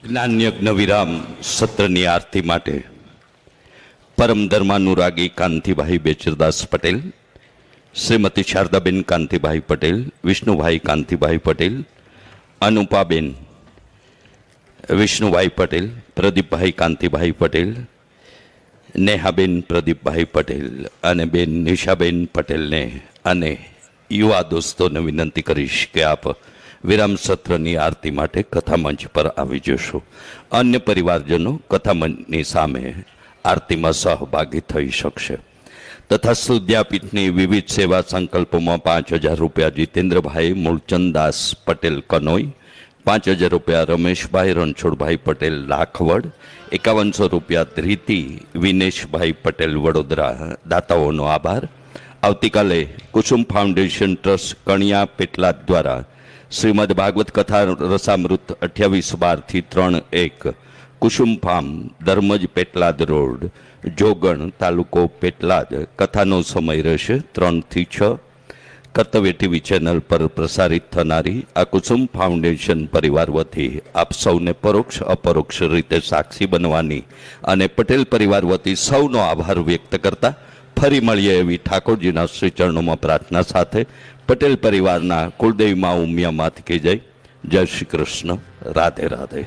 જ્ઞાનયજ્ઞ વિરામ સત્રની આરતી માટે પરમ ધર્માનુરાગી કાંતિભાઈ બેચરદાસ પટેલ, શ્રીમતી શારદાબેન કાંતિભાઈ પટેલ, વિષ્ણુભાઈ કાંતિભાઈ પટેલ, અનુપાબેન વિષ્ણુભાઈ પટેલ, પ્રદીપભાઈ કાંતિભાઈ પટેલ, નેહાબેન પ્રદીપભાઈ પટેલ અને બેન નિશાબેન પટેલને અને યુવા દોસ્તોને વિનંતી કરીશ કે આપ વિરામ સત્રની આરતી માટે કથામંચ પર આવી જશો. અન્ય પરિવારજનો કથામંચની સામે આરતીમાં સહભાગી થઈ શકશે. તથા વિદ્યાપીઠની વિવિધ સેવા સંકલ્પોમાં 5,000 રૂપિયા જીતેન્દ્રભાઈ મૂળચંદાસ પટેલ કનોઈ, 5,000 રૂપિયા રમેશભાઈ રણછોડભાઈ પટેલ લાખવડ, 5100 રૂપિયા ધ્રીતિ વિનેશભાઈ પટેલ વડોદરા. દાતાઓનો આભાર. આવતીકાલે કુસુમ ફાઉન્ડેશન ટ્રસ્ટ કણિયા પેટલાદ દ્વારા શ્રીમદ ભાગવત કથા રસામૃત 28/12 થી 3/1 કુસુમ ફાર્મ, ધર્મજ, પેટલાદ રોડ, જોગણ, તાલુકો પેટલાદ. કથાનો સમય રહેશે 3 થી 6. કર્તવ્ય ટીવી ચેનલ પર પ્રસારિત થનારી આ કુસુમ ફાઉન્ડેશન પરિવાર વતી આપ સૌને પરોક્ષ અપરોક્ષ રીતે સાક્ષી બનવાની અને પટેલ પરિવાર વતી સૌનો આભાર વ્યક્ત કરતા ફરી મળીએ એવી ઠાકોરજીના શ્રી ચરણોમાં પ્રાર્થના સાથે પટેલ પરિવારના કુળદેવી મા ઉમિયા માત કી જય. જય શ્રી કૃષ્ણ. રાધે રાધે.